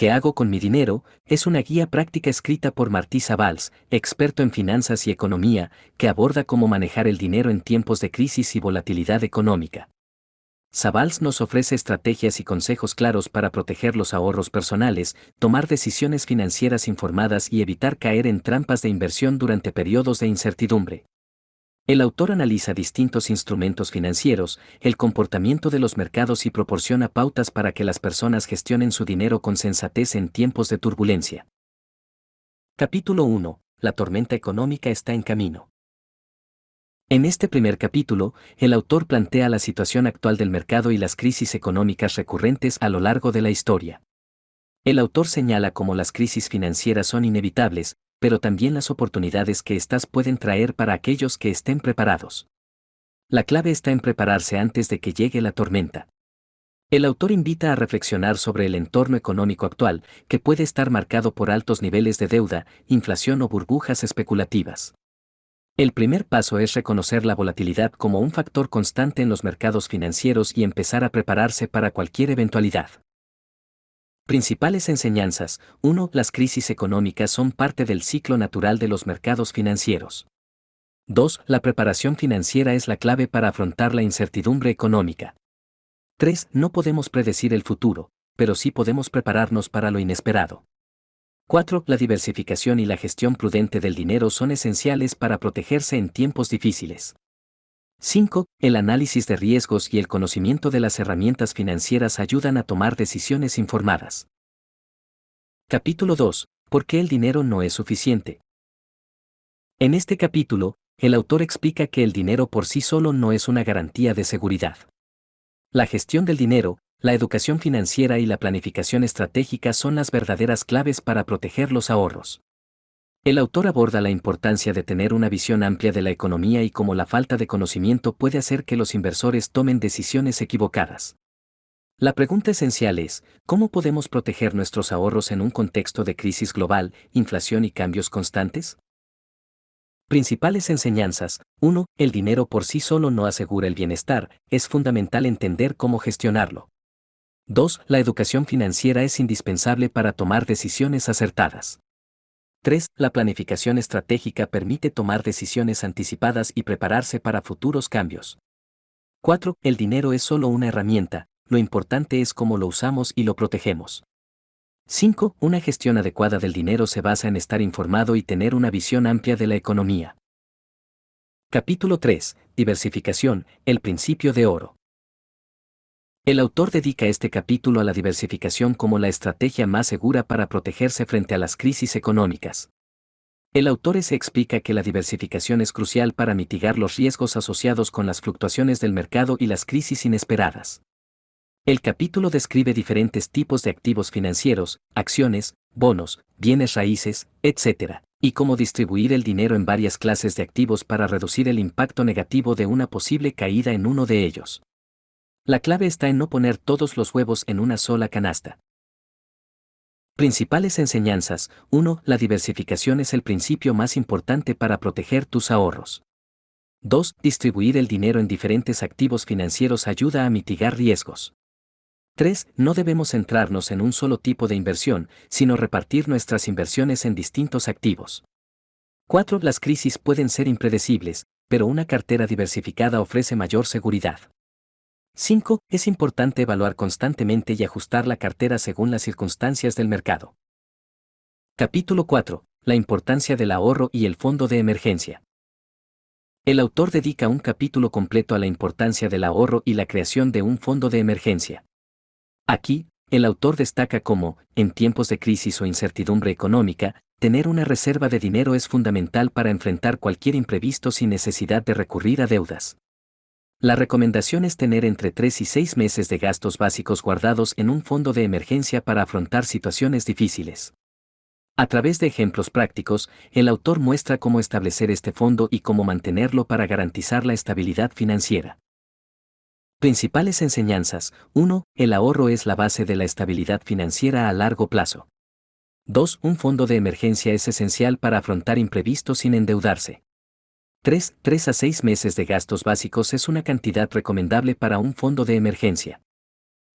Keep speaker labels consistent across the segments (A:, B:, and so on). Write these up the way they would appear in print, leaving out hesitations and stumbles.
A: ¿Qué hago con mi dinero? Es una guía práctica escrita por Martí Savals, experto en finanzas y economía, que aborda cómo manejar el dinero en tiempos de crisis y volatilidad económica. Savals nos ofrece estrategias y consejos claros para proteger los ahorros personales, tomar decisiones financieras informadas y evitar caer en trampas de inversión durante periodos de incertidumbre. El autor analiza distintos instrumentos financieros, el comportamiento de los mercados y proporciona pautas para que las personas gestionen su dinero con sensatez en tiempos de turbulencia. Capítulo 1. La tormenta económica está en camino. En este primer capítulo, el autor plantea la situación actual del mercado y las crisis económicas recurrentes a lo largo de la historia. El autor señala cómo las crisis financieras son inevitables, pero también las oportunidades que éstas pueden traer para aquellos que estén preparados. La clave está en prepararse antes de que llegue la tormenta. El autor invita a reflexionar sobre el entorno económico actual, que puede estar marcado por altos niveles de deuda, inflación o burbujas especulativas. El primer paso es reconocer la volatilidad como un factor constante en los mercados financieros y empezar a prepararse para cualquier eventualidad. Principales enseñanzas. 1. Las crisis económicas son parte del ciclo natural de los mercados financieros. 2. La preparación financiera es la clave para afrontar la incertidumbre económica. 3. No podemos predecir el futuro, pero sí podemos prepararnos para lo inesperado. 4. La diversificación y la gestión prudente del dinero son esenciales para protegerse en tiempos difíciles. 5. El análisis de riesgos y el conocimiento de las herramientas financieras ayudan a tomar decisiones informadas. Capítulo 2. ¿Por qué el dinero no es suficiente? En este capítulo, el autor explica que el dinero por sí solo no es una garantía de seguridad. La gestión del dinero, la educación financiera y la planificación estratégica son las verdaderas claves para proteger los ahorros. El autor aborda la importancia de tener una visión amplia de la economía y cómo la falta de conocimiento puede hacer que los inversores tomen decisiones equivocadas. La pregunta esencial es, ¿cómo podemos proteger nuestros ahorros en un contexto de crisis global, inflación y cambios constantes? Principales enseñanzas. 1. El dinero por sí solo no asegura el bienestar, es fundamental entender cómo gestionarlo. 2. La educación financiera es indispensable para tomar decisiones acertadas. 3. La planificación estratégica permite tomar decisiones anticipadas y prepararse para futuros cambios. 4. El dinero es solo una herramienta, lo importante es cómo lo usamos y lo protegemos. 5. Una gestión adecuada del dinero se basa en estar informado y tener una visión amplia de la economía. Capítulo 3. Diversificación, el principio de oro. El autor dedica este capítulo a la diversificación como la estrategia más segura para protegerse frente a las crisis económicas. El autor se explica que la diversificación es crucial para mitigar los riesgos asociados con las fluctuaciones del mercado y las crisis inesperadas. El capítulo describe diferentes tipos de activos financieros, acciones, bonos, bienes raíces, etc., y cómo distribuir el dinero en varias clases de activos para reducir el impacto negativo de una posible caída en uno de ellos. La clave está en no poner todos los huevos en una sola canasta. Principales enseñanzas. 1. La diversificación es el principio más importante para proteger tus ahorros. 2. Distribuir el dinero en diferentes activos financieros ayuda a mitigar riesgos. 3. No debemos centrarnos en un solo tipo de inversión, sino repartir nuestras inversiones en distintos activos. 4. Las crisis pueden ser impredecibles, pero una cartera diversificada ofrece mayor seguridad. 5. Es importante evaluar constantemente y ajustar la cartera según las circunstancias del mercado. Capítulo 4. La importancia del ahorro y el fondo de emergencia. El autor dedica un capítulo completo a la importancia del ahorro y la creación de un fondo de emergencia. Aquí, el autor destaca cómo, en tiempos de crisis o incertidumbre económica, tener una reserva de dinero es fundamental para enfrentar cualquier imprevisto sin necesidad de recurrir a deudas. La recomendación es tener entre 3 y 6 meses de gastos básicos guardados en un fondo de emergencia para afrontar situaciones difíciles. A través de ejemplos prácticos, el autor muestra cómo establecer este fondo y cómo mantenerlo para garantizar la estabilidad financiera. Principales enseñanzas. 1. El ahorro es la base de la estabilidad financiera a largo plazo. 2. Un fondo de emergencia es esencial para afrontar imprevistos sin endeudarse. 3 a 6 meses de gastos básicos es una cantidad recomendable para un fondo de emergencia.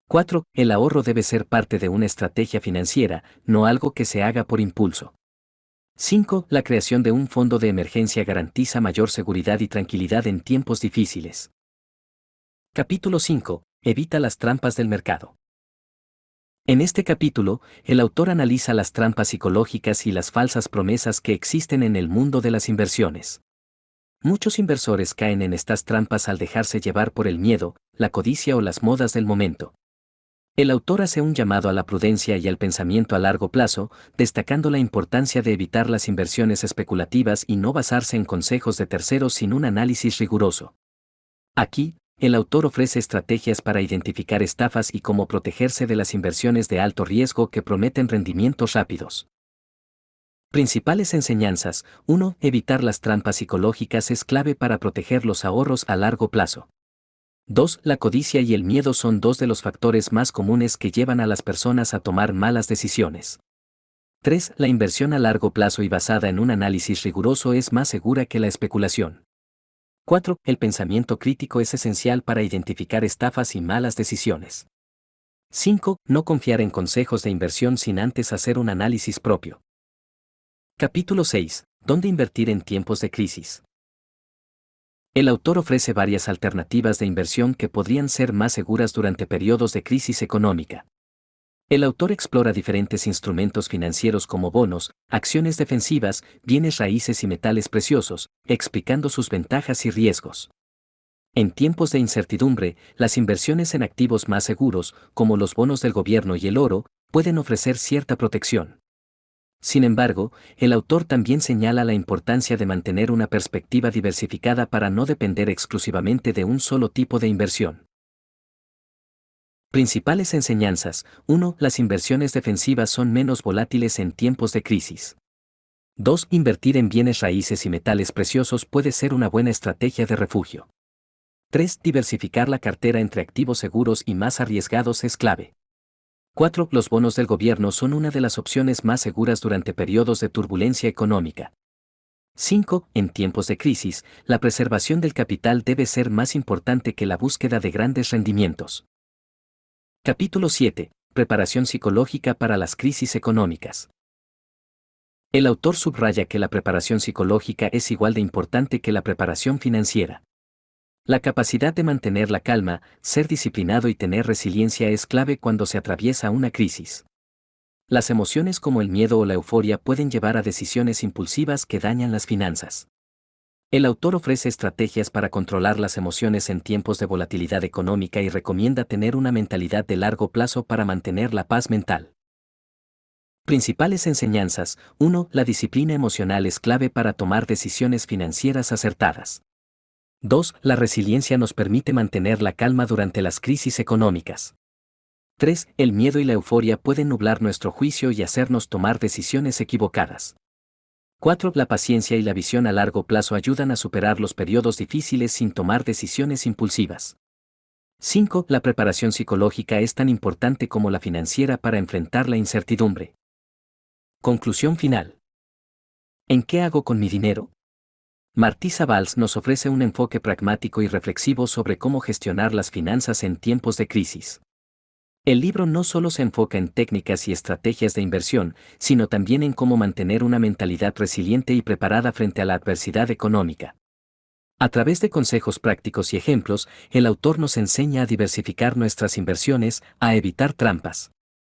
A: 4. El ahorro debe ser parte de una estrategia financiera, no algo que se haga por impulso. 5. La creación de un fondo de emergencia garantiza mayor seguridad y tranquilidad en tiempos difíciles. Capítulo 5. Evita las trampas del mercado. En este capítulo, el autor analiza las trampas psicológicas y las falsas promesas que existen en el mundo de las inversiones. Muchos inversores caen en estas trampas al dejarse llevar por el miedo, la codicia o las modas del momento. El autor hace un llamado a la prudencia y al pensamiento a largo plazo, destacando la importancia de evitar las inversiones especulativas y no basarse en consejos de terceros sin un análisis riguroso. Aquí, el autor ofrece estrategias para identificar estafas y cómo protegerse de las inversiones de alto riesgo que prometen rendimientos rápidos. Principales enseñanzas. 1. Evitar las trampas psicológicas es clave para proteger los ahorros a largo plazo. 2. La codicia y el miedo son dos de los factores más comunes que llevan a las personas a tomar malas decisiones. 3. La inversión a largo plazo y basada en un análisis riguroso es más segura que la especulación. 4. El pensamiento crítico es esencial para identificar estafas y malas decisiones. 5. No confiar en consejos de inversión sin antes hacer un análisis propio. Capítulo 6. ¿Dónde invertir en tiempos de crisis? El autor ofrece varias alternativas de inversión que podrían ser más seguras durante periodos de crisis económica. El autor explora diferentes instrumentos financieros como bonos, acciones defensivas, bienes raíces y metales preciosos, explicando sus ventajas y riesgos. En tiempos de incertidumbre, las inversiones en activos más seguros, como los bonos del gobierno y el oro, pueden ofrecer cierta protección. Sin embargo, el autor también señala la importancia de mantener una perspectiva diversificada para no depender exclusivamente de un solo tipo de inversión. Principales enseñanzas. 1. Las inversiones defensivas son menos volátiles en tiempos de crisis. 2. Invertir en bienes raíces y metales preciosos puede ser una buena estrategia de refugio. 3. Diversificar la cartera entre activos seguros y más arriesgados es clave. 4. Los bonos del gobierno son una de las opciones más seguras durante periodos de turbulencia económica. 5. En tiempos de crisis, la preservación del capital debe ser más importante que la búsqueda de grandes rendimientos. Capítulo 7. Preparación psicológica para las crisis económicas. El autor subraya que la preparación psicológica es igual de importante que la preparación financiera. La capacidad de mantener la calma, ser disciplinado y tener resiliencia es clave cuando se atraviesa una crisis. Las emociones como el miedo o la euforia pueden llevar a decisiones impulsivas que dañan las finanzas. El autor ofrece estrategias para controlar las emociones en tiempos de volatilidad económica y recomienda tener una mentalidad de largo plazo para mantener la paz mental. Principales enseñanzas. 1. La disciplina emocional es clave para tomar decisiones financieras acertadas. 2. La resiliencia nos permite mantener la calma durante las crisis económicas. 3. El miedo y la euforia pueden nublar nuestro juicio y hacernos tomar decisiones equivocadas. 4. La paciencia y la visión a largo plazo ayudan a superar los periodos difíciles sin tomar decisiones impulsivas. 5. La preparación psicológica es tan importante como la financiera para enfrentar la incertidumbre. Conclusión final. ¿En qué hago con mi dinero? Martisa Valls nos ofrece un enfoque pragmático y reflexivo sobre cómo gestionar las finanzas en tiempos de crisis. El libro no solo se enfoca en técnicas y estrategias de inversión, sino también en cómo mantener una mentalidad resiliente y preparada frente a la adversidad económica. A través de consejos prácticos y ejemplos, el autor nos enseña a diversificar nuestras inversiones, a evitar trampas